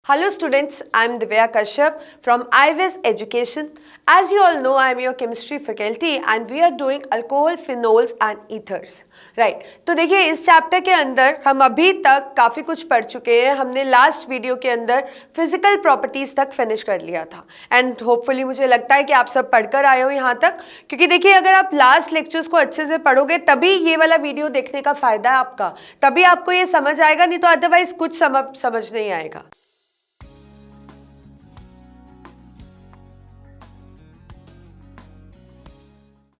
Hello students, I am Divya Kashyap from iWiz Education. As you all know, I am your chemistry faculty and we are doing alcohol, phenols and ethers. Right. तो देखिए इस chapter के अंदर हम अभी तक काफ़ी कुछ पढ़ चुके हैं. हमने लास्ट वीडियो के अंदर फिजिकल प्रॉपर्टीज़ तक फिनिश कर लिया था एंड होपफुली मुझे लगता है कि आप सब पढ़कर आए हो यहाँ तक, क्योंकि देखिए अगर आप लास्ट लेक्चर्स को अच्छे से पढ़ोगे तभी ये वाला वीडियो देखने का फ़ायदा है आपका, तभी आपको ये समझ आएगा, नहीं तो अदरवाइज कुछ समझ नहीं आएगा.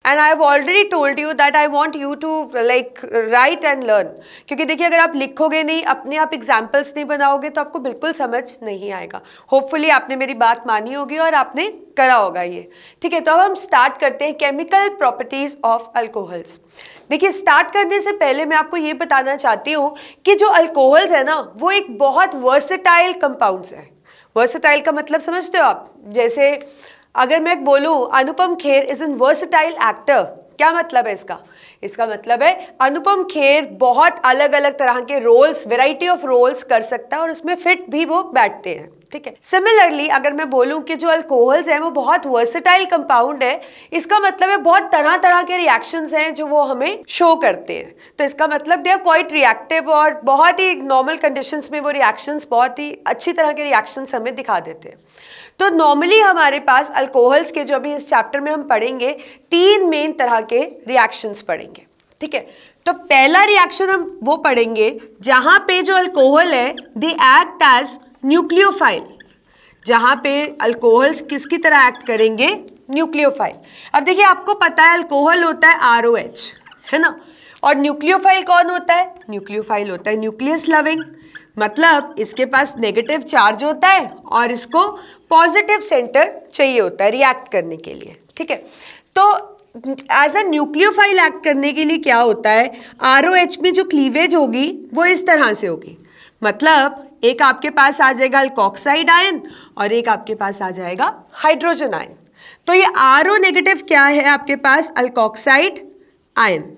And I have already told you that I want you to like write and learn. क्योंकि देखिए अगर आप लिखोगे नहीं, अपने आप एग्जाम्पल्स नहीं बनाओगे तो आपको बिल्कुल समझ नहीं आएगा. होपफुली आपने मेरी बात मानी होगी और आपने करा होगा ये. ठीक है, तो अब हम स्टार्ट करते हैं केमिकल प्रॉपर्टीज ऑफ अल्कोहल्स. देखिए स्टार्ट करने से पहले मैं आपको ये बताना चाहती हूँ कि जो अल्कोहल्स है ना वो एक बहुत वर्सेटाइल कंपाउंड्स है. वर्सेटाइल का मतलब समझते हो आप? जैसे अगर मैं बोलूं Anupam Kher is an versatile actor, क्या मतलब है इसका? इसका मतलब है अनुपम खेर बहुत अलग अलग तरह के रोल्स, वैरायटी ऑफ रोल्स कर सकता है और उसमें फिट भी वो बैठते हैं. ठीक है. सिमिलरली अगर मैं बोलूं कि जो अल्कोहल्स हैं वो बहुत वर्सेटाइल कंपाउंड है, इसका मतलब है बहुत तरह तरह के रिएक्शंस हैं जो वो हमें शो करते हैं. तो इसका मतलब दे आर क्वाइट रिएक्टिव और बहुत ही नॉर्मल कंडीशंस में वो रिएक्शंस बहुत ही अच्छी तरह के रिएक्शंस हमें दिखा देते हैं. तो नॉर्मली हमारे पास अल्कोहल्स के जो अभी इस चैप्टर में हम पढ़ेंगे 3 मेन तरह के रिएक्शंस पढ़ेंगे. ठीक है, तो पहला रिएक्शन हम वो पढ़ेंगे जहां पे जो अल्कोहल है दे एक्ट एज न्यूक्लियोफाइल. जहां पे अल्कोहल्स किसकी तरह एक्ट करेंगे? न्यूक्लियोफाइल. अब देखिए आपको पता है अल्कोहल होता है ROH, है ना, और न्यूक्लियोफाइल कौन होता है? न्यूक्लियोफाइल होता है न्यूक्लियस लविंग, मतलब इसके पास नेगेटिव चार्ज होता है और इसको पॉजिटिव सेंटर चाहिए होता है रिएक्ट करने के लिए. ठीक है, तो एज अ न्यूक्लियोफाइल एक्ट करने के लिए क्या होता है, ROH में जो क्लीवेज होगी वो इस तरह से होगी. मतलब एक आपके पास आ जाएगा अल्कोक्साइड आयन और एक आपके पास आ जाएगा हाइड्रोजन आयन. तो ये RO नेगेटिव क्या है आपके पास? Alkoxide ion.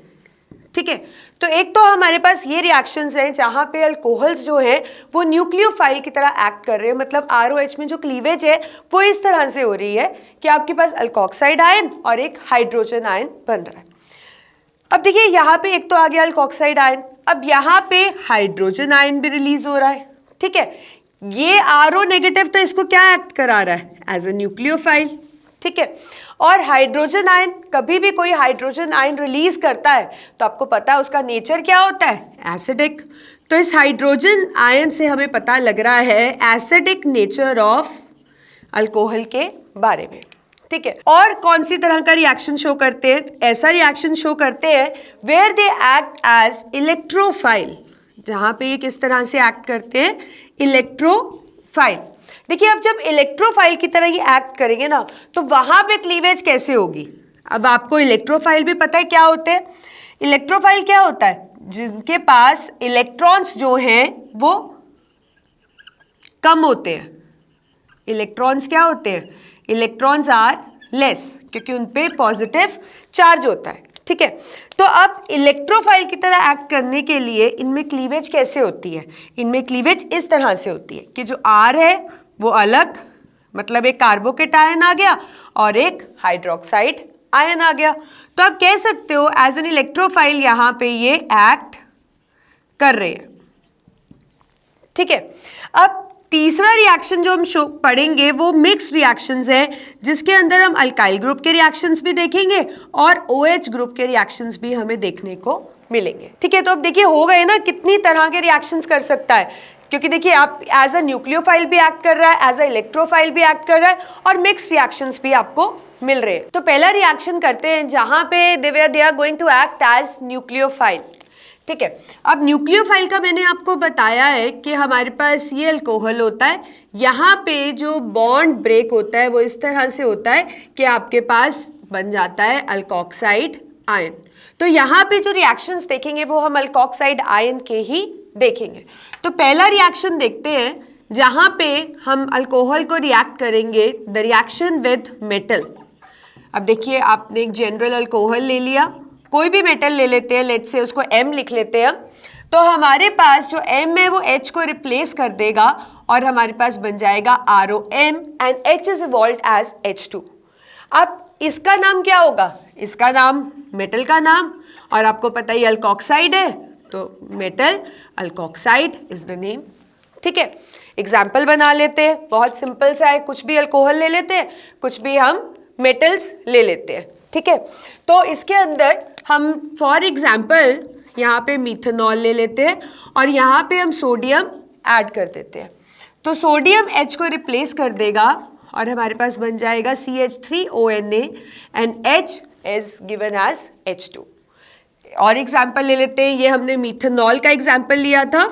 ठीक है, तो एक तो हमारे पास ये रिएक्शंस हैं जहाँ पे अल्कोहल्स जो है वो न्यूक्लियोफाइल की तरह एक्ट कर रहे हैं, मतलब ROH में जो क्लीवेज है वो इस तरह से हो रही है कि आपके पास अल्कोक्साइड आयन और एक हाइड्रोजन आयन बन रहा है. अब देखिए यहाँ पे एक तो आ गया अल्कोक्साइड आयन, अब यहाँ पे हाइड्रोजन आयन भी रिलीज हो रहा है. ठीक है, ये RO नेगेटिव तो इसको क्या एक्ट करा रहा है? As a nucleophile. ठीक है, और हाइड्रोजन आयन, कभी भी कोई हाइड्रोजन आयन रिलीज करता है तो आपको पता है उसका नेचर क्या होता है? एसिडिक. तो इस हाइड्रोजन आयन से हमें पता लग रहा है एसिडिक नेचर ऑफ अल्कोहल के बारे में. ठीक है, और कौन सी तरह का रिएक्शन शो करते हैं? ऐसा रिएक्शन शो करते हैं where they act as electrophile. जहां पे ये किस तरह से एक्ट करते हैं? इलेक्ट्रोफाइल. देखिए अब जब इलेक्ट्रोफाइल की तरह ये एक्ट करेंगे ना तो वहां पे क्लीवेज कैसे होगी? अब आपको इलेक्ट्रोफाइल भी पता है क्या होते हैं. इलेक्ट्रोफाइल क्या होता है? जिनके पास इलेक्ट्रॉन्स जो हैं वो कम होते हैं. इलेक्ट्रॉन्स क्या होते हैं? इलेक्ट्रॉन्स आर लेस, क्योंकि उन पे पॉजिटिव चार्ज होता है. ठीक है, तो अब इलेक्ट्रोफाइल की तरह एक्ट करने के लिए इनमें क्लीवेज कैसे होती है? इनमें क्लीवेज इस तरह से होती है कि जो R है वो अलग, मतलब एक कार्बोकेटायन आ गया और एक हाइड्रोक्साइड आयन आ गया. तो आप कह सकते हो एज एन इलेक्ट्रोफाइल यहाँ पे ये एक्ट कर रहे हैं. ठीक है, अब तीसरा रिएक्शन जो हम पढ़ेंगे वो मिक्स रिएक्शंस हैं, जिसके अंदर हम अल्काइल ग्रुप के रिएक्शंस भी देखेंगे और OH ग्रुप के रिएक्शंस भी हमें देखने को मिलेंगे. ठीक है, तो अब देखिए हो गए ना कितनी तरह के रिएक्शंस कर सकता है, क्योंकि देखिए आप एज अ न्यूक्लियोफाइल भी एक्ट कर रहा है, एज अ इलेक्ट्रोफाइल भी एक्ट कर रहा है और मिक्स रिएक्शंस भी आपको मिल रहे हैं. तो पहला रिएक्शन करते हैं जहां पे they are going to act as nucleophile. ठीक है, अब न्यूक्लियोफाइल का मैंने आपको बताया है कि हमारे पास ये अल्कोहल होता है, यहाँ पे जो बॉन्ड ब्रेक होता है वो इस तरह से होता है कि आपके पास बन जाता है अल्कोक्साइड आयन. तो यहाँ पे जो रिएक्शंस देखेंगे वो हम अल्कोक्साइड आयन के ही देखेंगे. तो पहला रिएक्शन देखते हैं जहाँ पे हम अल्कोहल को रिएक्ट करेंगे, द रिएक्शन विद मेटल. अब देखिए आपने एक जनरल अल्कोहल ले लिया, कोई भी मेटल ले लेते हैं, लेट्स से उसको M लिख लेते हैं. तो हमारे पास जो M है वो H को रिप्लेस कर देगा और हमारे पास बन जाएगा ROM and H is evolve as H2। अब इसका नाम क्या होगा? इसका नाम मेटल का नाम, और आपको पता ही अल्कोक्साइड है तो metal alkoxide is the name. ठीक है, एग्जाम्पल बना लेते हैं, बहुत सिंपल सा है, कुछ भी अल्कोहल ले लेते हैं, कुछ भी हम मेटल्स ले लेते हैं। ठीक है, तो इसके अंदर हम फॉर एग्जाम्पल यहाँ पे मीथेनॉल ले लेते हैं और यहाँ पे हम सोडियम ऐड कर देते हैं, तो सोडियम H को रिप्लेस कर देगा और हमारे पास बन जाएगा CH3ONA and H is given as H2। और एग्जाम्पल ले लेते हैं, ये हमने मीथेनॉल का एग्जाम्पल लिया था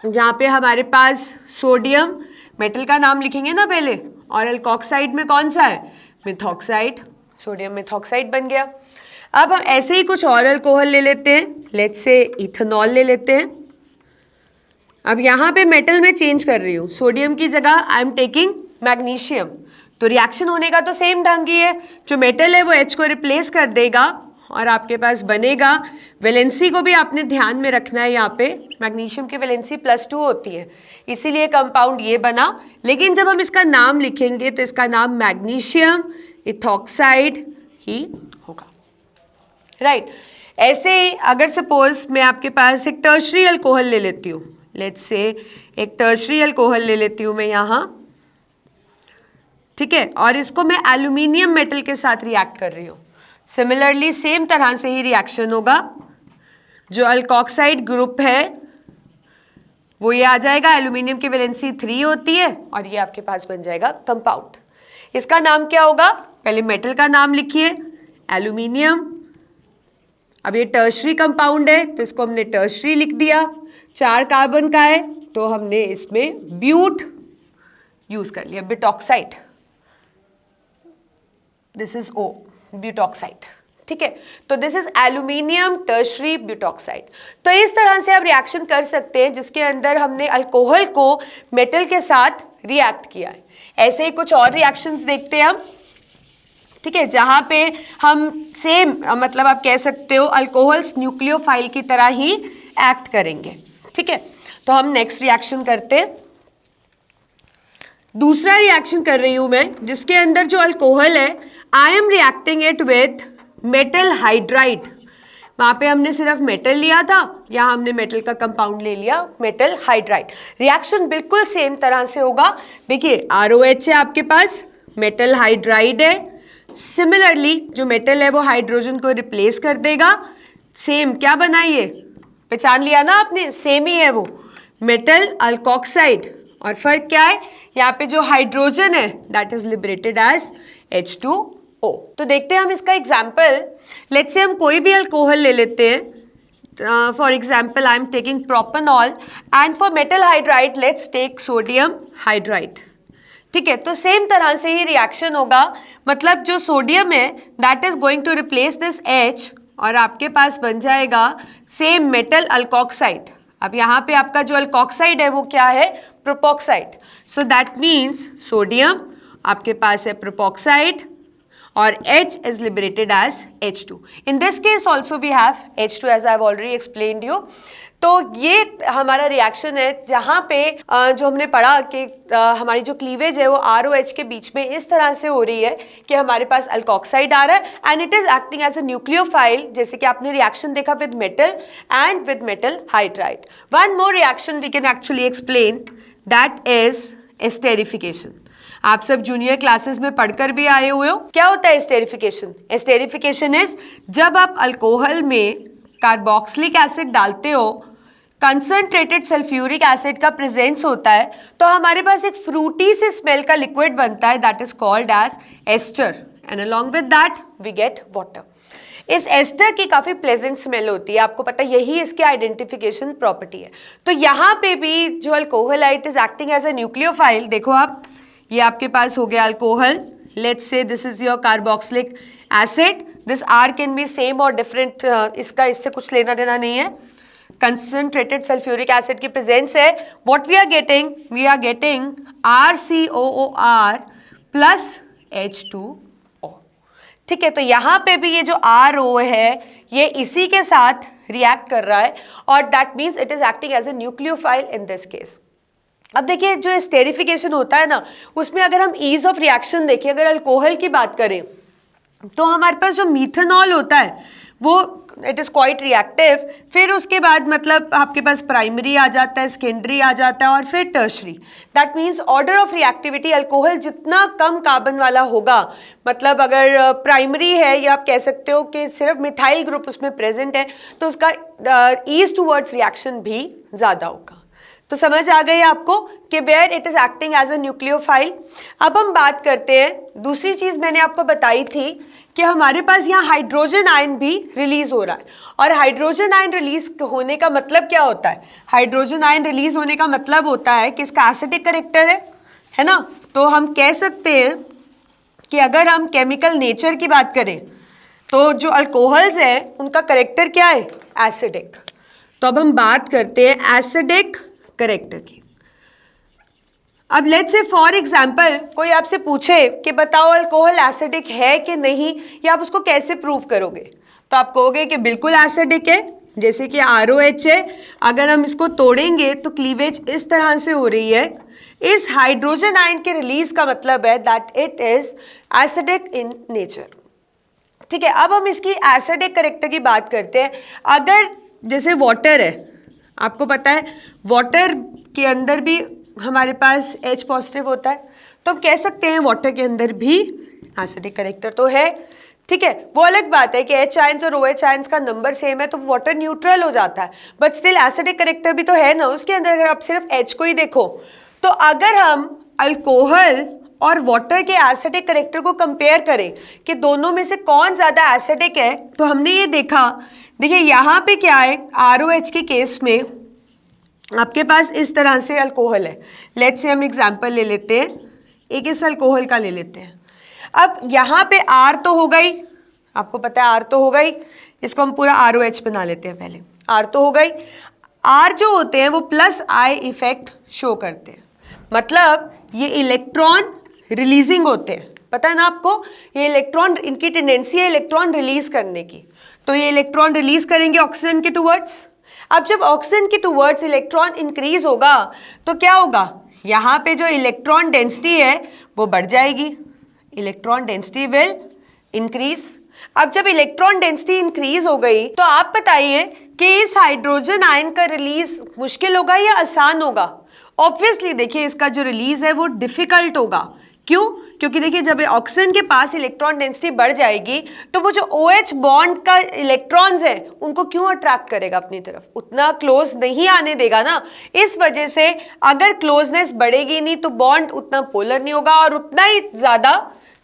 जहाँ पे हमारे पास सोडियम, मेटल का नाम लिखेंगे ना पहले, और अल्कोक्साइड में कौन सा है? मिथॉक्साइड, सोडियम मिथॉक्साइड बन गया। अब हम ऐसे ही कुछ और अल्कोहल ले लेते हैं, लेट्स से इथेनॉल ले लेते हैं। अब यहाँ पे मेटल में चेंज कर रही हूँ, सोडियम की जगह आई एम टेकिंग मैग्नीशियम, तो रिएक्शन होने का तो सेम ढंग ही है, जो मेटल है वो H को रिप्लेस कर देगा और आपके पास बनेगा, वैलेंसी को भी आपने ध्यान में रखना है, यहाँ पे मैग्नीशियम की वैलेंसी +2 होती है, इसीलिए कंपाउंड ये बना। लेकिन जब हम इसका नाम लिखेंगे तो इसका नाम मैग्नीशियम इथॉक्साइड ही होगा, राइट। ऐसे ही अगर सपोज मैं आपके पास एक टर्शरी अल्कोहल ले लेती हूँ, लेट्स से एक टर्शरी अल्कोहल ले लेती हूँ मैं यहाँ, ठीक है, और इसको मैं एल्यूमिनियम मेटल के साथ रिएक्ट कर रही हूँ, सिमिलरली सेम तरह से ही रिएक्शन होगा। जो अल्कोक्साइड ग्रुप है वो ये आ जाएगा, एल्यूमिनियम की वैलेंसी 3 होती है और ये आपके पास बन जाएगा कंपाउंड। इसका नाम क्या होगा? पहले मेटल का नाम लिखिए, एल्यूमिनियम। अब ये टर्शरी कंपाउंड है तो इसको हमने टर्शरी लिख दिया, 4 कार्बन का है तो हमने इसमें ब्यूट यूज कर लिया, butoxide, this is O, butoxide. ठीक है, तो this is aluminium tertiary butoxide. तो इस तरह से आप रिएक्शन कर सकते हैं जिसके अंदर हमने अल्कोहल को मेटल के साथ रिएक्ट किया है। ऐसे ही कुछ और रिएक्शंस देखते हैं हम, ठीक है, जहां पे हम सेम मतलब आप कह सकते हो अल्कोहल्स न्यूक्लियोफाइल की तरह ही एक्ट करेंगे। ठीक है, तो हम नेक्स्ट रिएक्शन करते हैं। दूसरा रिएक्शन कर रही हूं मैं जिसके अंदर जो अल्कोहल है I am reacting it with metal hydride. वहां पे हमने सिर्फ मेटल लिया था, यहाँ हमने मेटल का कंपाउंड ले लिया मेटल हाइड्राइड। रिएक्शन बिल्कुल सेम तरह से होगा। देखिए ROH है आपके पास, मेटल हाइड्राइड है, सिमिलरली जो मेटल है वो हाइड्रोजन को रिप्लेस कर देगा। सेम क्या बनाइए, पहचान लिया ना आपने, सेम ही है वो, मेटल अल्कोक्साइड। और फर्क क्या है, यहाँ पे जो हाइड्रोजन है that is liberated as H2O। तो देखते हैं हम इसका एग्जाम्पल। लेट्स से हम कोई भी अल्कोहल ले लेते हैं, for example I am taking propanol and for metal hydride let's take sodium hydride. ठीक है, तो सेम तरह से ही रिएक्शन होगा, मतलब जो सोडियम है that is going to replace this H और आपके पास बन जाएगा सेम मेटल अल्कोक्साइड। अब यहाँ पे आपका जो अल्कोक्साइड है वो क्या है, प्रोपोक्साइड। सो दैट मीन्स सोडियम आपके पास है प्रोपोक्साइड और H is liberated as H2. In this case also we have H2 as I have already explained you. तो ये हमारा रिएक्शन है जहाँ पे जो हमने पढ़ा कि हमारी जो क्लीवेज है वो ROH के बीच में इस तरह से हो रही है कि हमारे पास अल्कोक्साइड आ रहा है and it is acting as a nucleophile, जैसे कि आपने रिएक्शन देखा with metal and with metal hydride. One more reaction we can actually explain, that is esterification. आप सब जूनियर क्लासेस में पढ़कर भी आए हुए हो। क्या होता है एस्टेरिफिकेशन? एस्टेरिफिकेशन इज जब आप अल्कोहल में कार्बोक्सिलिक एसिड डालते हो, कंसंट्रेटेड सल्फ्यूरिक एसिड का प्रेजेंस होता है, तो हमारे पास एक फ्रूटी से स्मेल का लिक्विड बनता है that is called as ester and along with that we get water. इस एस्टर की काफ़ी प्लेजेंट स्मेल होती है, आपको पता यही इसकी आइडेंटिफिकेशन प्रॉपर्टी है। तो यहाँ पे भी जो अल्कोहल है it is acting as a nucleophile. देखो आप, ये आपके पास हो गया alcohol, let's say this is your carboxylic acid, this R can be same और डिफरेंट, इसका इससे कुछ लेना देना नहीं है। कंसंट्रेटेड सल्फ्यूरिक एसिड की प्रेजेंस है, what we are getting RCOOR plus H2O। ठीक है, तो यहाँ पे भी ये जो RO है ये इसी के साथ रिएक्ट कर रहा है और that means it is acting as a nucleophile in this case. अब देखिए जो एस्टेरिफिकेशन होता है ना, उसमें अगर हम ईज ऑफ रिएक्शन देखें, अगर अल्कोहल की बात करें तो हमारे पास जो मीथेनॉल होता है वो इट इज़ क्वाइट रिएक्टिव, फिर उसके बाद मतलब आपके पास प्राइमरी आ जाता है, सेकेंडरी आ जाता है और फिर tertiary. That means order of reactivity alcohol जितना कम कार्बन वाला होगा, मतलब अगर प्राइमरी है या आप कह सकते हो कि सिर्फ मिथाइल ग्रुप उसमें प्रेजेंट है, तो उसका ईज टूवर्ड्स रिएक्शन भी ज़्यादा होगा। तो समझ आ गई आपको कि where it is acting as a nucleophile. अब हम बात करते हैं, दूसरी चीज मैंने आपको बताई थी कि हमारे पास यहाँ हाइड्रोजन आयन भी रिलीज हो रहा है, और हाइड्रोजन आयन रिलीज होने का मतलब क्या होता है? हाइड्रोजन आयन रिलीज होने का मतलब होता है कि इसका एसिडिक करेक्टर है ना। तो हम कह सकते हैं कि अगर हम केमिकल नेचर की बात करें तो जो अल्कोहल्स हैं उनका करेक्टर क्या है? एसिडिक। तो अब हम बात करते हैं एसिडिक करेक्टर की। अब लेट्स से फॉर एग्जाम्पल कोई आपसे पूछे कि बताओ अल्कोहल एसिडिक है कि नहीं, या आप उसको कैसे प्रूव करोगे? तो आप कहोगे कि बिल्कुल एसिडिक है, जैसे कि ROH है, अगर हम इसको तोड़ेंगे तो क्लीवेज इस तरह से हो रही है। इस हाइड्रोजन आयन के रिलीज का मतलब है that it is acidic in nature. ठीक है, अब हम इसकी एसिडिक करेक्टर की बात करते हैं। अगर जैसे वाटर है, आपको पता है वाटर के अंदर भी हमारे पास H पॉजिटिव होता है, तो हम कह सकते हैं वाटर के अंदर भी एसिडिक करेक्टर तो है। ठीक है, वो अलग बात है कि H आयंस और OH आयंस का नंबर सेम है तो वाटर न्यूट्रल हो जाता है, बट स्टिल एसिडिक करेक्टर भी तो है ना उसके अंदर। अगर आप सिर्फ H को ही देखो, तो अगर हम अल्कोहल और वाटर के एसिडिक करेक्टर को कंपेयर करें कि दोनों में से कौन ज़्यादा एसिडिक है, तो हमने ये देखा, देखिए यहाँ पे क्या है, ROH के केस में आपके पास इस तरह से अल्कोहल है। लेट्स से हम एग्जांपल ले लेते हैं, एक इस अल्कोहल का ले लेते हैं। अब यहाँ पे R तो हो गई, आपको पता है R तो हो गई, इसको हम पूरा ROH बना लेते हैं पहले। R तो हो गई, R जो होते हैं वो प्लस I इफेक्ट शो करते हैं, मतलब ये इलेक्ट्रॉन रिलीजिंग होते हैं। पता है ना आपको, ये इलेक्ट्रॉन, इनकी टेंडेंसी है इलेक्ट्रॉन रिलीज करने की, तो ये इलेक्ट्रॉन रिलीज करेंगे ऑक्सीजन के टूवर्ड्स। अब जब ऑक्सीजन के टूवर्ड्स इलेक्ट्रॉन इंक्रीज होगा तो क्या होगा, यहाँ पे जो इलेक्ट्रॉन डेंसिटी है वो बढ़ जाएगी, इलेक्ट्रॉन डेंसिटी विल इंक्रीज। अब जब इलेक्ट्रॉन डेंसिटी इंक्रीज हो गई तो आप बताइए कि इस हाइड्रोजन आयन का रिलीज मुश्किल होगा या आसान होगा? ऑब्वियसली देखिए इसका जो रिलीज है वो डिफिकल्ट होगा। क्यों? क्योंकि देखिए जब ऑक्सीजन के पास इलेक्ट्रॉन डेंसिटी बढ़ जाएगी तो वो जो OH बॉन्ड का इलेक्ट्रॉन्स है उनको क्यों अट्रैक्ट करेगा अपनी तरफ, उतना क्लोज नहीं आने देगा ना। इस वजह से अगर क्लोजनेस बढ़ेगी नहीं तो बॉन्ड उतना पोलर नहीं होगा और उतना ही ज़्यादा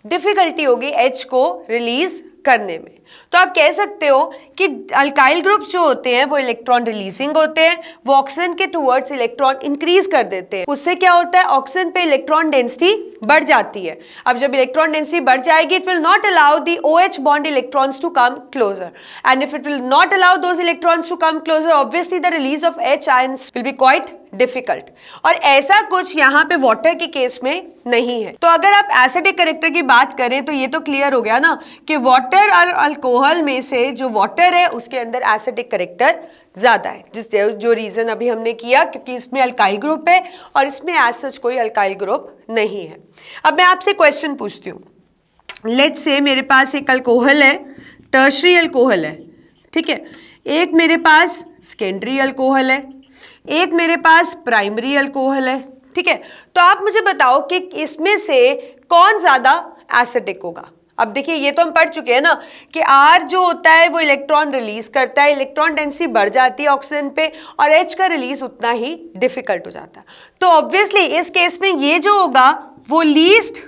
डिफिकल्टी होगी H को रिलीज करने में। तो आप कह सकते हो कि अल्काइल ग्रुप्स जो होते हैं वो इलेक्ट्रॉन रिलीजिंग होते हैं, वो ऑक्सीजन के टूवर्ड्स इलेक्ट्रॉन इंक्रीज कर देते हैं। उससे क्या होता है, ऑक्सीजन पे इलेक्ट्रॉन डेंसिटी बढ़ जाती है। अब जब इलेक्ट्रॉन डेंसिटी बढ़ जाएगी, it will not allow the OH bond electrons to come closer, and if it will not allow those electrons to come closer, obviously the release of H ions will be quite difficult. और ऐसा कुछ यहाँ पे water के case में नहीं है। तो अगर आप एसिडिक करेक्टर की बात करें तो ये तो क्लियर हो गया ना कि वाटर और अल्कोहल में से जो वाटर है उसके अंदर एसिडिक करेक्टर ज्यादा है, जिस जो रीजन अभी हमने किया, क्योंकि इसमें अल्काइल ग्रुप है और इसमें एज सच कोई अल्काइल ग्रुप नहीं है। अब मैं आपसे क्वेश्चन पूछती हूँ, लेट्स से मेरे पास एक अल्कोहल है, टर्शरी अल्कोहल है, ठीक है, एक मेरे पास सेकेंडरी अल्कोहल है, एक मेरे पास प्राइमरी अल्कोहल है, ठीक है। तो आप मुझे बताओ कि इसमें से कौन ज्यादा एसिडिक होगा। अब देखिए ये तो हम पढ़ चुके हैं ना कि R जो होता है वो इलेक्ट्रॉन रिलीज करता है, इलेक्ट्रॉन डेंसिटी बढ़ जाती है ऑक्सीजन पे, और H का रिलीज उतना ही डिफिकल्ट हो जाता है। तो ऑब्वियसली इस केस में ये जो होगा वो लीस्ट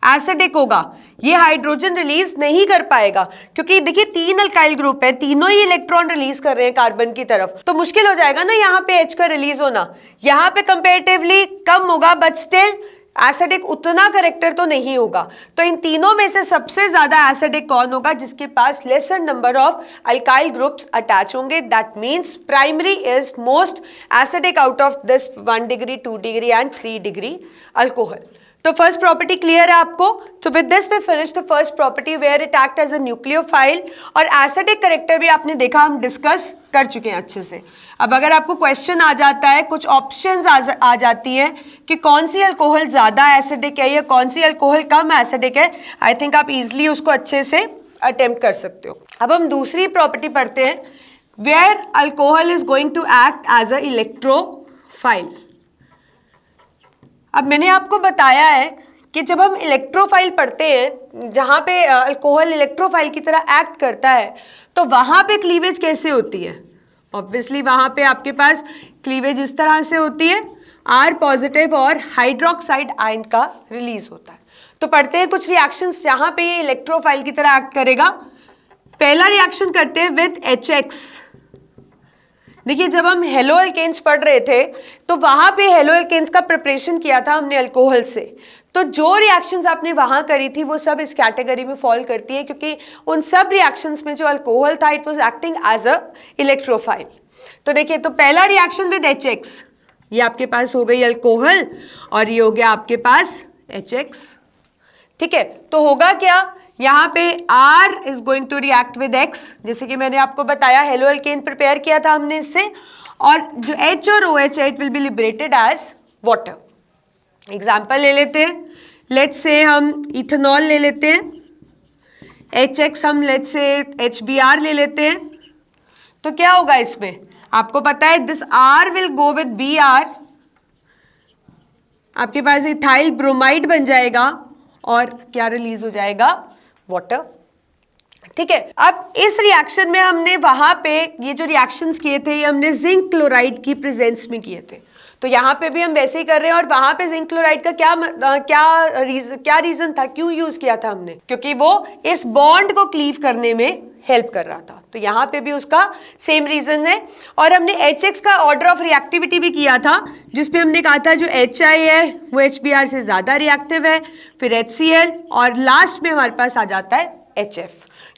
एसिडिक होगा, ये हाइड्रोजन रिलीज नहीं कर पाएगा, क्योंकि देखिए 3 अल्काइल ग्रुप है, तीनों ही इलेक्ट्रॉन रिलीज कर रहे हैं कार्बन की तरफ, तो मुश्किल हो जाएगा ना यहाँ पे H का रिलीज होना। यहाँ पे कंपेरेटिवली कम होगा, बट स्टिल एसिडिक उतना करेक्टर तो नहीं होगा। तो इन तीनों में से सबसे ज्यादा एसिडिक कौन होगा? जिसके पास lesser number of alkyl groups attach होंगे। That means primary is most acidic out of this 1 degree 2 degree and 3 degree alcohol. तो फर्स्ट प्रॉपर्टी क्लियर है आपको। तो with this we finish the first property where it act as a nucleophile. और acidic character भी आपने देखा, हम discuss कर चुके हैं अच्छे से। अब अगर आपको क्वेश्चन आ जाता है, कुछ ऑप्शंस आ जाती हैं कि कौन सी अल्कोहल ज़्यादा एसिडिक है या कौन सी अल्कोहल कम एसिडिक है, आई थिंक आप इजिली उसको अच्छे से अटेम्प्ट कर सकते हो। अब हम दूसरी प्रॉपर्टी पढ़ते हैं, where alcohol is going to act as a electrophile. अब मैंने आपको बताया है कि जब हम इलेक्ट्रोफाइल पढ़ते हैं, जहाँ पे अल्कोहल इलेक्ट्रोफाइल की तरह एक्ट करता है, तो वहाँ पे क्लीवेज कैसे होती है? ऑब्वियसली वहाँ पे आपके पास क्लीवेज इस तरह से होती है, R पॉजिटिव और हाइड्रोक्साइड आयन का रिलीज होता है। तो पढ़ते हैं कुछ रिएक्शंस जहाँ पे ये इलेक्ट्रोफाइल की तरह एक्ट करेगा। पहला रिएक्शन करते हैं विद HX। देखिए जब हम हेलो एल्केन्स पढ़ रहे थे तो वहाँ पे हेलो एल्केन्स का प्रिपरेशन किया था हमने अल्कोहल से, तो जो रिएक्शंस आपने वहाँ करी थी वो सब इस कैटेगरी में फॉल करती है, क्योंकि उन सब रिएक्शंस में जो अल्कोहल था it was acting as a electrophile. तो देखिए, तो पहला रिएक्शन विद HX, ये आपके पास हो गई अल्कोहल और ये हो गया आपके पास HX। ठीक है, तो होगा क्या, यहाँ पे R is going to react with X, जैसे कि मैंने आपको बताया हेलो एल्केन प्रिपेयर किया था हमने इससे, और जो H और OH है it will be liberated as water. Example ले लेते हैं, लेट्स से हम इथेनॉल ले लेते हैं, HX हम लेट्स से HBr ले लेते हैं। तो क्या होगा इसमें, आपको पता है this R will go with Br, आपके पास इथाइल ब्रोमाइड बन जाएगा और क्या रिलीज हो जाएगा, वाटर। ठीक है, अब इस रिएक्शन में हमने वहां पे ये जो रिएक्शंस किए थे ये हमने जिंक क्लोराइड की प्रेजेंस में किए थे, तो यहाँ पे भी हम वैसे ही कर रहे हैं। और वहां पे जिंक क्लोराइड का क्या रीजन था, क्यों यूज किया था हमने, क्योंकि वो इस बॉन्ड को क्लीव करने में हेल्प कर रहा था, तो यहाँ पे भी उसका सेम रीजन है। और हमने HX का ऑर्डर ऑफ रिएक्टिविटी भी किया था, जिसपे हमने कहा था जो HI है वो HBr से ज़्यादा रिएक्टिव है, फिर HCl, और लास्ट में हमारे पास आ जाता है HF,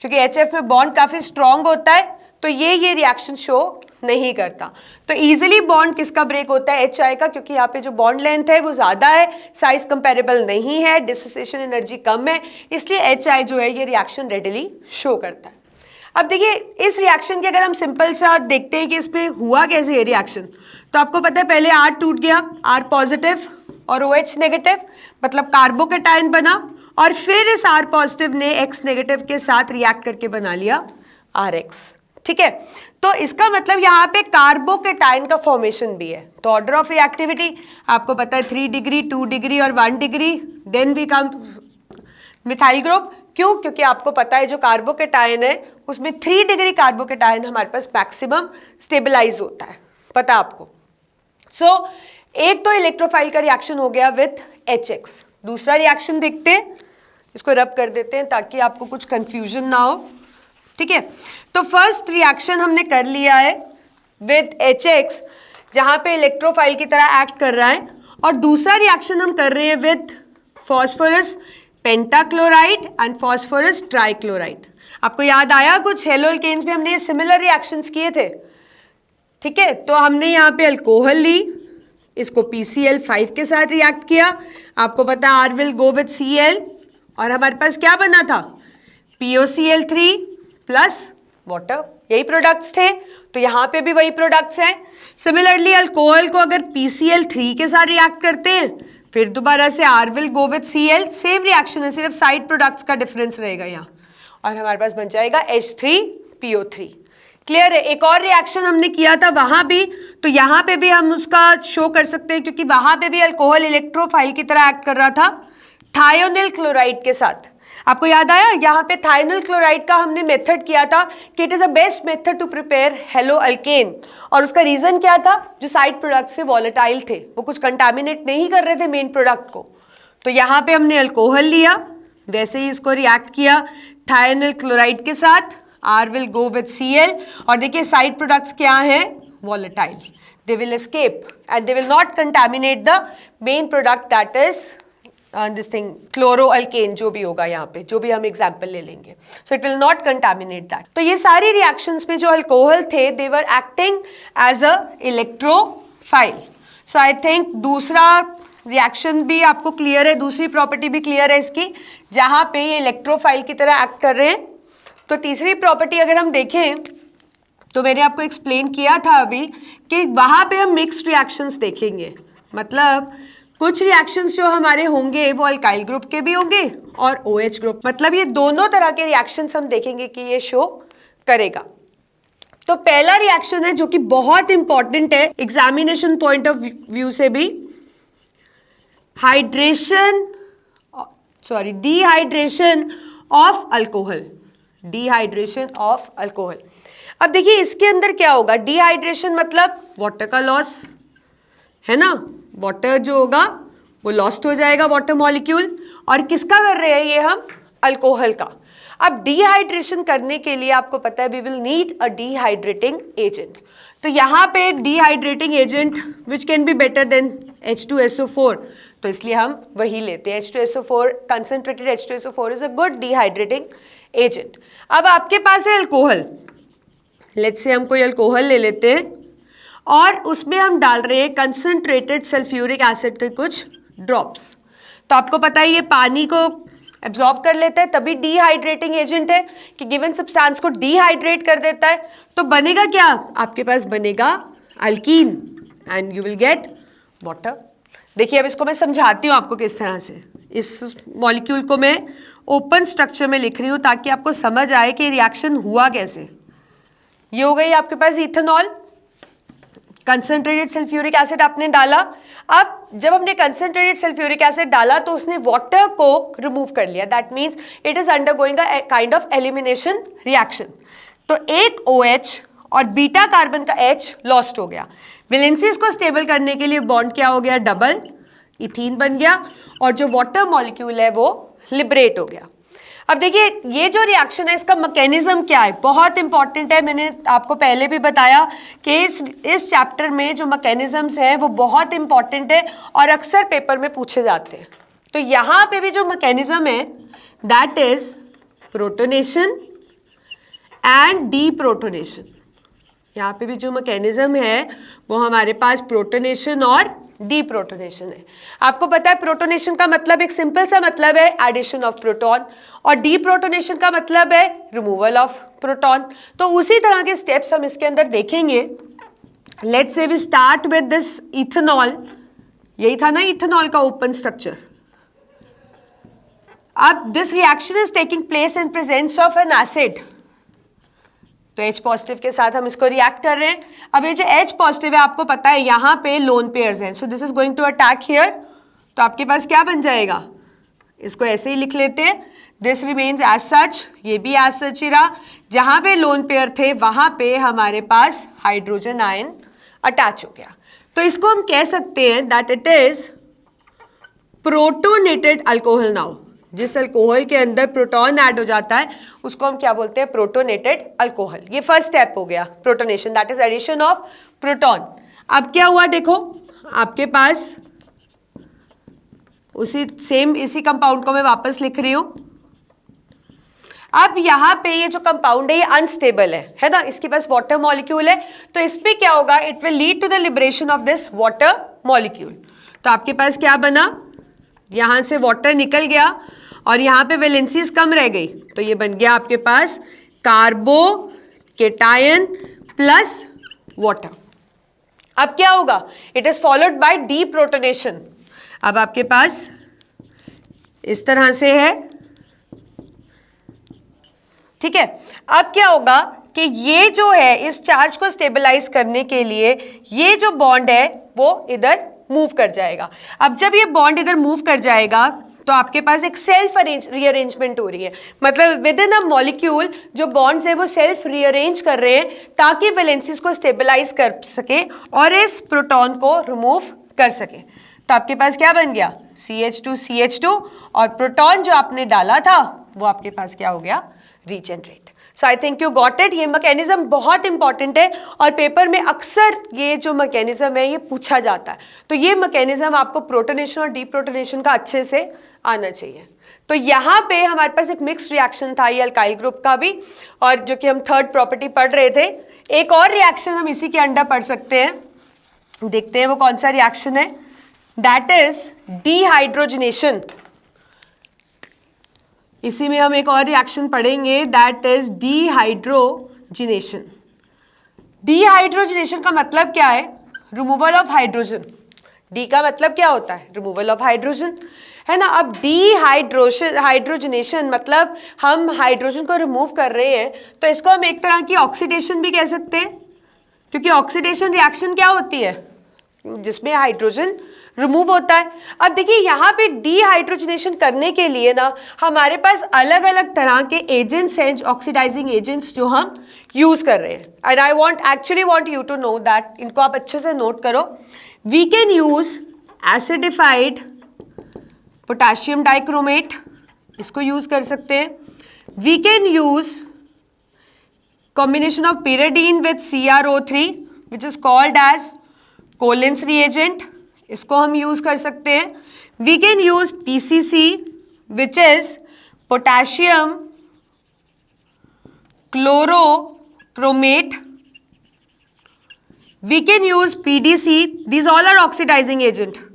क्योंकि HF में बॉन्ड काफ़ी स्ट्रॉन्ग होता है, तो ये रिएक्शन शो नहीं करता। तो इजीली बॉन्ड किसका ब्रेक होता है, HI का, क्योंकि यहाँ पे जो बॉन्ड लेंथ है वो ज़्यादा है, साइज कंपेरेबल नहीं है, डिसोसिएशन एनर्जी कम है, इसलिए HI जो है ये रिएक्शन रेडिली शो करता है। अब देखिए इस रिएक्शन के अगर हम सिंपल सा देखते हैं कि इसमें हुआ कैसे है रिएक्शन, तो आपको पता है पहले R टूट गया, R पॉजिटिव और OH नेगेटिव, मतलब कार्बोकेटायन बना, और फिर इस R पॉजिटिव ने X नेगेटिव के साथ रिएक्ट करके बना लिया RX। ठीक है, तो इसका मतलब यहाँ पे कार्बोकेटायन का फॉर्मेशन भी है। तो ऑर्डर ऑफ रिएक्टिविटी आपको पता है 3 डिग्री, 2 डिग्री और 1 degree, then we come methyl group. क्यों, क्योंकि आपको पता है जो कार्बोकेटायन है उसमें 3 डिग्री कार्बोकेटायन हमारे पास मैक्सिमम स्टेबलाइज होता है, पता आपको। सो एक तो इलेक्ट्रोफाइल का रिएक्शन हो गया विथ HX। दूसरा रिएक्शन देखते हैं, इसको रब कर देते हैं ताकि आपको कुछ कंफ्यूजन ना हो। ठीक है, तो फर्स्ट रिएक्शन हमने कर लिया है विद HX, जहाँ पे इलेक्ट्रोफाइल की तरह एक्ट कर रहा है, और दूसरा रिएक्शन हम कर रहे हैं with phosphorus pentachloride and phosphorus trichloride. आपको याद आया कुछ हेलो एल्केन्स में हमने सिमिलर रिएक्शंस किए थे। ठीक है, तो हमने यहाँ पे अल्कोहल ली, इसको PCl5 के साथ रिएक्ट किया, आपको पता है R will go with Cl, और हमारे पास क्या बना था, POCl3 प्लस वाटर, यही प्रोडक्ट्स थे, तो यहाँ पे भी वही प्रोडक्ट्स हैं। सिमिलरली अल्कोहल को अगर PCl3 के साथ रिएक्ट करते हैं, फिर दोबारा से R will go with Cl, same reaction है, सिर्फ साइड प्रोडक्ट्स का डिफरेंस रहेगा यहाँ, और हमारे पास बन जाएगा H3PO3। क्लियर है। एक और रिएक्शन हमने किया था वहाँ भी, तो यहाँ पे भी हम उसका शो कर सकते हैं, क्योंकि वहाँ पे भी अल्कोहल इलेक्ट्रोफाइल की तरह एक्ट कर रहा था थायोनिल क्लोराइड के साथ। आपको याद आया, यहाँ पे थायोनिल क्लोराइड का हमने मेथड किया था कि it is a best method to prepare halo alkane, और उसका रीज़न क्या था, जो साइड प्रोडक्ट से वॉलेटाइल थे, वो कुछ कंटामिनेट नहीं कर रहे थे मेन प्रोडक्ट को। तो यहाँ पे हमने अल्कोहल लिया, वैसे ही इसको रिएक्ट किया थायोनिल क्लोराइड के साथ, R will go with Cl, और देखिए साइड प्रोडक्ट्स क्या हैं, volatile, they will escape and they will not contaminate the main product that is this thing chloro alkane, जो भी होगा यहाँ पे, जो भी हम एग्जाम्पल ले लेंगे, so it will not contaminate that. तो ये सारी रिएक्शंस में जो अल्कोहल थे they were acting as a electrophile. So I think दूसरा रिएक्शन भी आपको क्लियर है, दूसरी प्रॉपर्टी भी क्लियर है इसकी, जहाँ पे ये इलेक्ट्रोफाइल की तरह एक्ट कर रहे हैं। तो तीसरी प्रॉपर्टी अगर हम देखें तो मैंने आपको एक्सप्लेन किया था अभी कि वहाँ पे हम मिक्स्ड रिएक्शंस देखेंगे, मतलब कुछ रिएक्शंस जो हमारे होंगे वो अल्काइल ग्रुप के भी होंगे और OH ग्रुप, मतलब ये दोनों तरह के रिएक्शंस हम देखेंगे कि ये शो करेगा। तो पहला रिएक्शन है जो कि बहुत इंपॉर्टेंट है एग्जामिनेशन पॉइंट ऑफ व्यू से भी, dehydration of alcohol, dehydration of alcohol. अब देखिए इसके अंदर क्या होगा, डिहाइड्रेशन मतलब वाटर का लॉस है ना, वाटर जो होगा वो लॉस्ट हो जाएगा, वाटर मॉलिक्यूल, और किसका कर रहे हैं ये हम, अल्कोहल का। अब डिहाइड्रेशन करने के लिए आपको पता है we will need a dehydrating agent. तो यहाँ पे dehydrating agent which can be better than H2SO4, तो इसलिए हम वही लेते हैं H2SO4, concentrated H2SO4 is a good dehydrating agent. अब आपके पास है अल्कोहल, लेट्स से हम कोई अल्कोहल ले लेते हैं और उसमें हम डाल रहे हैं कंसनट्रेटेड सल्फ्यूरिक एसिड के कुछ ड्रॉप्स। तो आपको पता है ये पानी को एब्जॉर्ब कर लेता है, तभी डिहाइड्रेटिंग एजेंट है कि गिवन सब्सटेंस को डिहाइड्रेट कर देता है। तो बनेगा क्या, आपके पास बनेगा alkyne and you will get water. देखिए अब इसको मैं समझाती हूँ आपको किस तरह से। इस मॉलिक्यूल को मैं ओपन स्ट्रक्चर में लिख रही हूँ ताकि आपको समझ आए कि रिएक्शन हुआ कैसे। ये हो गई आपके पास इथेनॉल, कंसनट्रेटेड सल्फ्यूरिक एसिड आपने डाला। अब जब हमने कंसनट्रेटेड सल्फ्यूरिक एसिड डाला तो उसने वाटर को रिमूव कर लिया, that means it is undergoing a kind of elimination reaction. तो एक OH और बीटा कार्बन का H लॉस्ट हो गया। वैलेंसीज को स्टेबल करने के लिए बॉन्ड क्या हो गया, डबल इथीन बन गया, और जो वाटर मॉलिक्यूल है वो लिबरेट हो गया। अब देखिए ये जो रिएक्शन है इसका मैकेनिज्म क्या है, बहुत इंपॉर्टेंट है। मैंने आपको पहले भी बताया कि इस चैप्टर में जो मैकेनिज्म्स हैं वो बहुत इंपॉर्टेंट है और अक्सर पेपर में पूछे जाते हैं। तो यहाँ पे भी जो मैकेनिज्म है that is protonation and deprotonation. यहाँ पे भी जो मैकेनिज्म है वो हमारे पास प्रोटोनेशन और डीप्रोटोनेशन है। आपको पता है प्रोटोनेशन का मतलब एक सिंपल सा मतलब है एडिशन ऑफ प्रोटॉन, और डीप्रोटोनेशन का मतलब है रिमूवल ऑफ प्रोटॉन। तो उसी तरह के स्टेप्स हम इसके अंदर देखेंगे। Let's say we start with this ethanol, यही था ना इथेनॉल का ओपन स्ट्रक्चर। अब this reaction is taking place in presence of an acid, तो H पॉजिटिव के साथ हम इसको रिएक्ट कर रहे हैं। अब ये जो H पॉजिटिव है आपको पता है यहाँ पे लोन पेयर्स हैं, so this is going to attack here. तो आपके पास क्या बन जाएगा, इसको ऐसे ही लिख लेते हैं, दिस रिमेन्स एज सच, ये भी एज सच ही रहा। जहाँ पे लोन पेयर थे वहाँ पे हमारे पास हाइड्रोजन आयन अटैच हो गया। तो इसको हम कह सकते हैं that it is protonated alcohol. Now जिस अल्कोहल के अंदर प्रोटॉन ऐड हो जाता है उसको हम क्या बोलते हैं, प्रोटोनेटेड अल्कोहल। ये फर्स्ट स्टेप हो गया protonation, that is addition of proton. अब क्या हुआ देखो, आपके पास इसी कंपाउंड को मैं वापस लिख रही हूं। अब यहाँ पे ये जो कंपाउंड है ये अनस्टेबल है ना, इसके पास वाटर मॉलिक्यूल है, तो इस पे क्या होगा, it will lead to the liberation of this water molecule. तो आपके पास क्या बना, यहाँ से वाटर निकल गया और यहाँ पे वैलेंसीज कम रह गई, तो ये बन गया आपके पास कार्बो केटायन प्लस वाटर। अब क्या होगा, it is followed by deprotonation. अब आपके पास इस तरह से है, ठीक है। अब क्या होगा कि ये जो है इस चार्ज को स्टेबलाइज करने के लिए ये जो बॉन्ड है वो इधर मूव कर जाएगा। अब जब ये बॉन्ड इधर मूव कर जाएगा तो आपके पास एक सेल्फ रीअरेंजमेंट हो रही है, मतलब विद इन अ मॉलिक्यूल जो बॉन्ड्स है वो सेल्फ रीअरेंज कर रहे हैं ताकि वैलेंसीज को स्टेबलाइज कर सके और इस प्रोटॉन को रिमूव कर सके। तो आपके पास क्या बन गया, CH2 और प्रोटॉन जो आपने डाला था वो आपके पास क्या हो गया, regenerate. So I think you got it. ये मैकेनिज्म बहुत इंपॉर्टेंट है और पेपर में अक्सर ये जो मैकेनिज्म है ये पूछा जाता है। तो ये मैकेनिज्म आपको प्रोटोनेशन और डीप्रोटोनेशन का अच्छे से आना चाहिए। तो यहाँ पे हमारे पास एक मिक्स्ड रिएक्शन था ये अल्काइल ग्रुप का भी, और जो कि हम थर्ड प्रॉपर्टी पढ़ रहे थे। एक और रिएक्शन हम इसी के अंडर पढ़ सकते हैं, देखते हैं वो कौन सा रिएक्शन है। That is dehydrogenation. इसी में हम एक और रिएक्शन पढ़ेंगे, दैट इज डीहाइड्रोजनेशन। डीहाइड्रोजनेशन का मतलब क्या है? Removal of hydrogen. डी का मतलब क्या होता है? रिमूवल ऑफ हाइड्रोजन, है ना। अब हाइड्रोजनेशन मतलब हम हाइड्रोजन को रिमूव कर रहे हैं, तो इसको हम एक तरह की ऑक्सीडेशन भी कह सकते हैं, क्योंकि ऑक्सीडेशन रिएक्शन क्या होती है? जिसमें हाइड्रोजन रिमूव होता है। अब देखिए यहाँ पे डीहाइड्रोजनेशन करने के लिए ना हमारे पास अलग अलग तरह के एजेंट्स हैं, ऑक्सीडाइजिंग एजेंट्स जो हम यूज कर रहे हैं। And I actually want you to know that, इनको आप अच्छे से नोट करो। We can use acidified potassium dichromate, इसको यूज कर सकते हैं। We can use combination of pyridine with CrO3 which is called as Collins reagent, इसको हम यूज कर सकते हैं। We can use PCC which is potassium chlorochromate. We can use PDC, these all are oxidizing agent,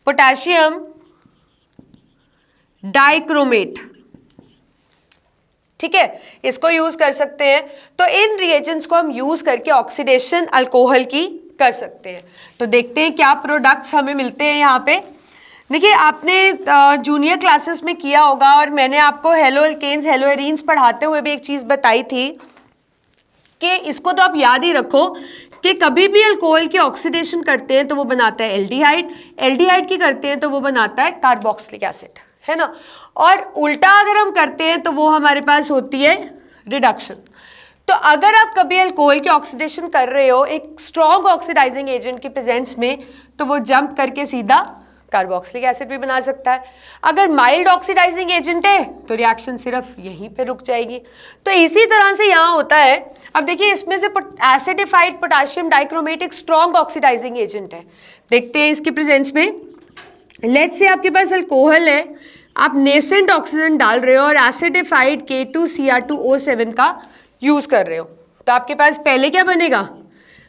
potassium dichromate, ठीक है, इसको use कर सकते हैं। तो इन रिएजेंट्स को हम यूज करके ऑक्सीडेशन अल्कोहल की कर सकते हैं। तो देखते हैं क्या प्रोडक्ट्स हमें मिलते हैं यहाँ पे। देखिए आपने जूनियर क्लासेस में किया होगा, और मैंने आपको हेलो एल्केन्स हेलो एरीन्स पढ़ाते हुए भी एक चीज़ बताई थी कि इसको तो आप याद ही रखो कि कभी भी अल्कोहल की ऑक्सीडेशन करते हैं तो वो बनाता है एल्डिहाइड, एल्डिहाइड की करते हैं तो वो बनाता है कार्बोक्सिलिक एसिड, है ना। और उल्टा अगर हम करते हैं तो वो हमारे पास होती है रिडक्शन। तो अगर आप कभी अल्कोहल की ऑक्सीडेशन कर रहे हो एक स्ट्रॉन्ग ऑक्सीडाइजिंग एजेंट की प्रेजेंस में, तो वो जंप करके सीधा कार्बोक्सिलिक एसिड भी बना सकता है। अगर माइल्ड ऑक्सीडाइजिंग एजेंट है तो रिएक्शन सिर्फ यहीं पे रुक जाएगी। तो इसी तरह से यहाँ होता है। अब देखिए इसमें से एसिडिफाइड पोटेशियम डाइक्रोमेट एक स्ट्रॉन्ग ऑक्सीडाइजिंग एजेंट है। देखते हैं इसकी प्रेजेंस में। लेट्स से आपके पास अल्कोहल है, आप नेसेंट ऑक्सीजन डाल रहे हो और एसिडिफाइड K2Cr2O7 का यूज कर रहे हो, तो आपके पास पहले क्या बनेगा?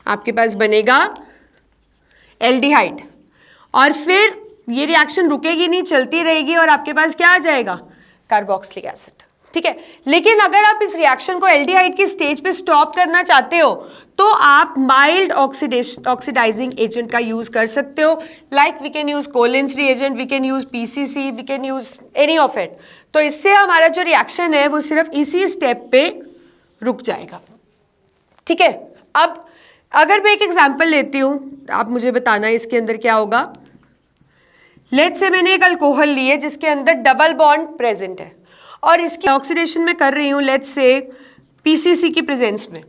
आपके पास बनेगा एल्डिहाइड, और फिर ये रिएक्शन रुकेगी नहीं, चलती रहेगी, और आपके पास क्या आ जाएगा? कार्बोक्सिलिक एसिड, ठीक है। लेकिन अगर आप इस रिएक्शन को एल्डिहाइड की स्टेज पे स्टॉप करना चाहते हो तो आप माइल्ड ऑक्सीडाइजिंग एजेंट का यूज कर सकते हो। Like we can use Collins reagent, we can use PCC, we can use any of it. तो इससे हमारा जो रिएक्शन है वो सिर्फ इसी स्टेप पे रुक जाएगा, ठीक है। अब अगर मैं एक एग्जांपल लेती हूँ, आप मुझे बताना इसके अंदर क्या होगा। लेट्स से मैंने एक अल्कोहल ली है जिसके अंदर डबल बॉन्ड प्रेजेंट है, और इसकी ऑक्सीडेशन मैं कर रही हूँ लेट्स से PCC की प्रेजेंस में,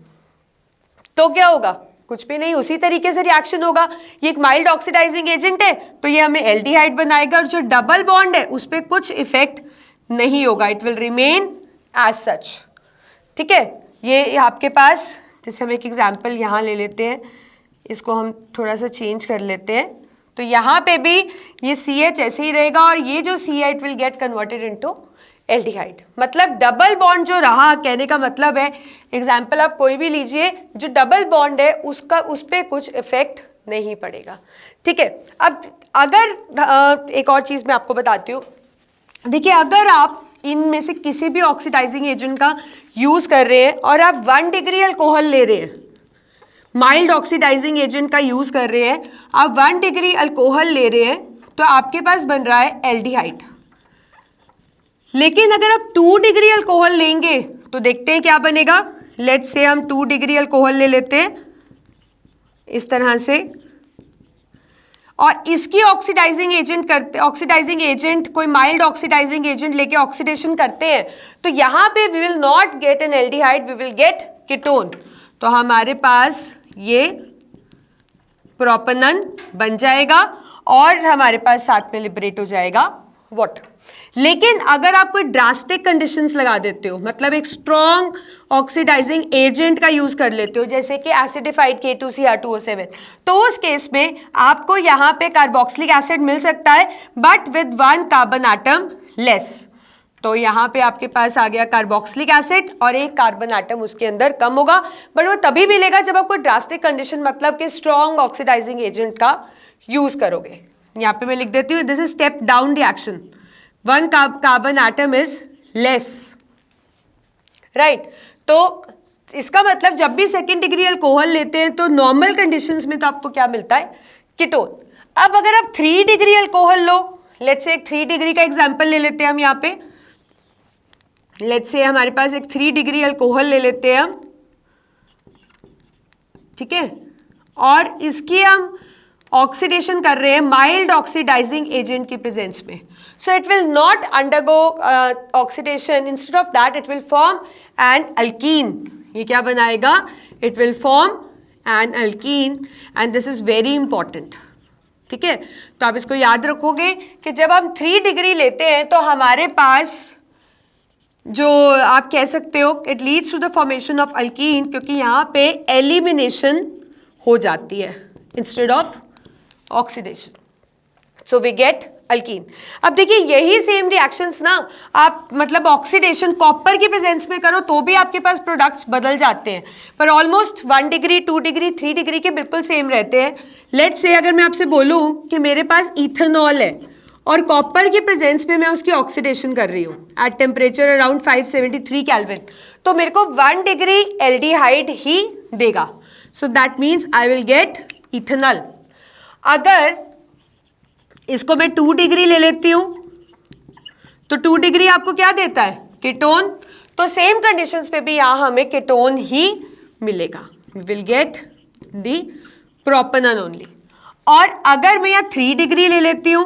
तो क्या होगा? कुछ भी नहीं, उसी तरीके से रिएक्शन होगा। ये एक माइल्ड ऑक्सीडाइजिंग एजेंट है तो ये हमें एल्डिहाइड बनाएगा, और जो डबल बॉन्ड है उस पर कुछ इफेक्ट नहीं होगा, it will remain as such, ठीक है। ये आपके पास, जैसे हम एक एग्जाम्पल यहाँ ले लेते हैं, इसको हम थोड़ा सा चेंज कर लेते हैं, तो यहाँ पे भी ये CH ऐसे ही रहेगा, और ये जो CH it will get converted into aldehyde. मतलब डबल बॉन्ड जो रहा, कहने का मतलब है, एग्जाम्पल आप कोई भी लीजिए, जो डबल बॉन्ड है उसका उस पर कुछ इफेक्ट नहीं पड़ेगा, ठीक है। अब अगर एक और चीज़ मैं आपको बताती हूँ, देखिए अगर आप इनमें से किसी भी ऑक्सीडाइजिंग एजेंट का यूज़ कर रहे हैं और आप 1 डिग्री अल्कोहल ले रहे हैं, माइल्ड ऑक्सीडाइजिंग एजेंट का यूज़ कर रहे हैं, आप 1 डिग्री अल्कोहल ले रहे हैं, तो आपके पास बन रहा है एल्डिहाइड। लेकिन अगर आप 2 डिग्री अल्कोहल लेंगे तो देखते हैं क्या बनेगा। लेट्स से हम 2 डिग्री अल्कोहल ले लेते हैं इस तरह से, और इसकी ऑक्सीडाइजिंग एजेंट कोई माइल्ड ऑक्सीडाइजिंग एजेंट लेके ऑक्सीडेशन करते हैं, तो यहाँ पे we will not get an aldehyde, we will get ketone. तो हमारे पास ये प्रोपेनॉन बन जाएगा, और हमारे पास साथ में लिबरेट हो जाएगा वाटर। लेकिन अगर आप कोई ड्रास्टिक कंडीशंस लगा देते हो, मतलब एक स्ट्रॉन्ग ऑक्सीडाइजिंग एजेंट का यूज कर लेते हो, जैसे कि एसिडिफाइड K2Cr2O7, तो उस केस में आपको यहाँ पे कार्बोक्सिलिक एसिड मिल सकता है, but with 1 carbon atom less. तो यहाँ पे आपके पास आ गया कार्बोक्सिलिक एसिड, और एक कार्बन एटम उसके अंदर कम होगा, बट वो तभी मिलेगा जब आप कोई ड्रास्टिक कंडीशन, मतलब कि स्ट्रॉन्ग ऑक्सीडाइजिंग एजेंट का यूज करोगे, यहाँ पे मैं लिख देती हूँ, this is step down reaction, 1 carbon atom is less, right. तो इसका मतलब जब भी सेकेंड डिग्री अल्कोहल लेते हैं तो नॉर्मल कंडीशंस में तो आपको क्या मिलता है, कीटोन। अब अगर आप 3 degree alcohol low, let's say एक 3 डिग्री का एग्जांपल ले लेते हैं हम यहाँ पे, लेट्स से हमारे पास एक 3 डिग्री अल्कोहल ले लेते हैं हम, ठीक है, और इसकी हम ऑक्सीडेशन कर रहे हैं माइल्ड ऑक्सीडाइजिंग एजेंट की प्रेजेंस में, so it will not undergo oxidation, instead of that it will form an alkene. ये क्या बनाएगा, it will form an alkene, and this is very important, ठीक है। तो आप इसको याद रखोगे कि जब हम 3 डिग्री लेते हैं तो हमारे पास जो आप कह सकते हो it leads to the formation of alkene, क्योंकि यहाँ पे एलिमिनेशन हो जाती है instead of oxidation, so we get alkene. अब देखिए यही सेम रिएक्शंस ना आप मतलब ऑक्सीडेशन कॉपर की प्रेजेंस में करो तो भी आपके पास प्रोडक्ट्स बदल जाते हैं, पर ऑलमोस्ट 1 डिग्री 2 डिग्री 3 डिग्री के बिल्कुल सेम रहते हैं। लेट्स से अगर मैं आपसे बोलूं कि मेरे पास इथेनॉल है और कॉपर की प्रेजेंस में मैं उसकी ऑक्सीडेशन कर रही हूँ एट टेम्परेचर अराउंड 573 केल्विन, तो मेरे को 1 डिग्री एल्डिहाइड ही देगा, so that means I will get ethanol. अगर इसको मैं 2 डिग्री ले लेती हूं तो 2 डिग्री आपको क्या देता है, कीटोन, तो सेम कंडीशंस पे भी यहां हमें कीटोन ही मिलेगा, we will get the propanone only. और अगर मैं यहाँ 3 डिग्री ले लेती हूं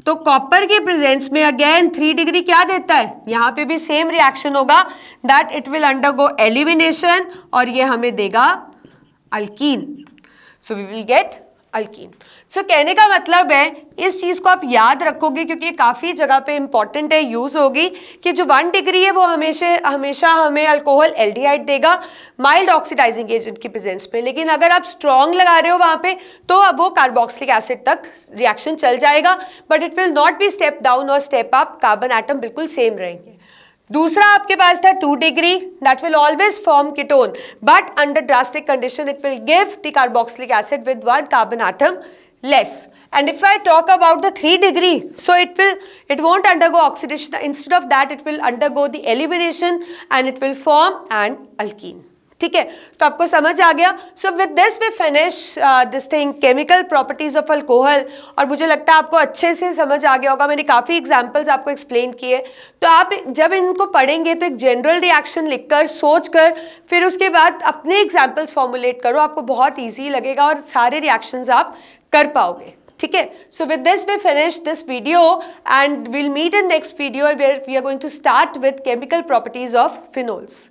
तो कॉपर के प्रेजेंस में अगेन 3 डिग्री क्या देता है, यहां पे भी सेम रिएक्शन होगा, that it will undergo elimination और ये हमें देगा alkene, so we will get alkene. सो कहने का मतलब है इस चीज़ को आप याद रखोगे क्योंकि ये काफ़ी जगह पे इंपॉर्टेंट है, यूज़ होगी कि जो 1 डिग्री है वो हमेशा हमें अल्कोहल एल्डिहाइड देगा माइल्ड ऑक्सीडाइजिंग एजेंट की प्रेजेंस में, लेकिन अगर आप स्ट्रॉन्ग लगा रहे हो वहाँ पे तो वो कार्बोक्सिलिक एसिड तक रिएक्शन चल जाएगा, but it will not be step down और स्टेप अप, कार्बन एटम बिल्कुल सेम रहेंगे। दूसरा आपके पास था 2 degree, that will always form ketone, but under drastic condition it will give the carboxylic acid with 1 carbon atom less. And if I talk about the 3 degree, so it won't undergo oxidation, instead of that it will undergo the elimination and it will form an alkene. ठीक है, तो आपको समझ आ गया। So with this we finish this thing chemical properties of alcohol, और मुझे लगता है आपको अच्छे से समझ आ गया होगा, मैंने काफ़ी एग्जांपल्स आपको एक्सप्लेन किए। तो आप जब इनको पढ़ेंगे तो एक जनरल रिएक्शन लिखकर सोच कर फिर उसके बाद अपने एग्जाम्पल्स फॉर्मुलेट करो, आपको बहुत ईजी लगेगा और सारे रिएक्शंस आप कर पाओगे, ठीक है। So with this we finish this video and will meet in next video where we are going to start with chemical properties of phenols.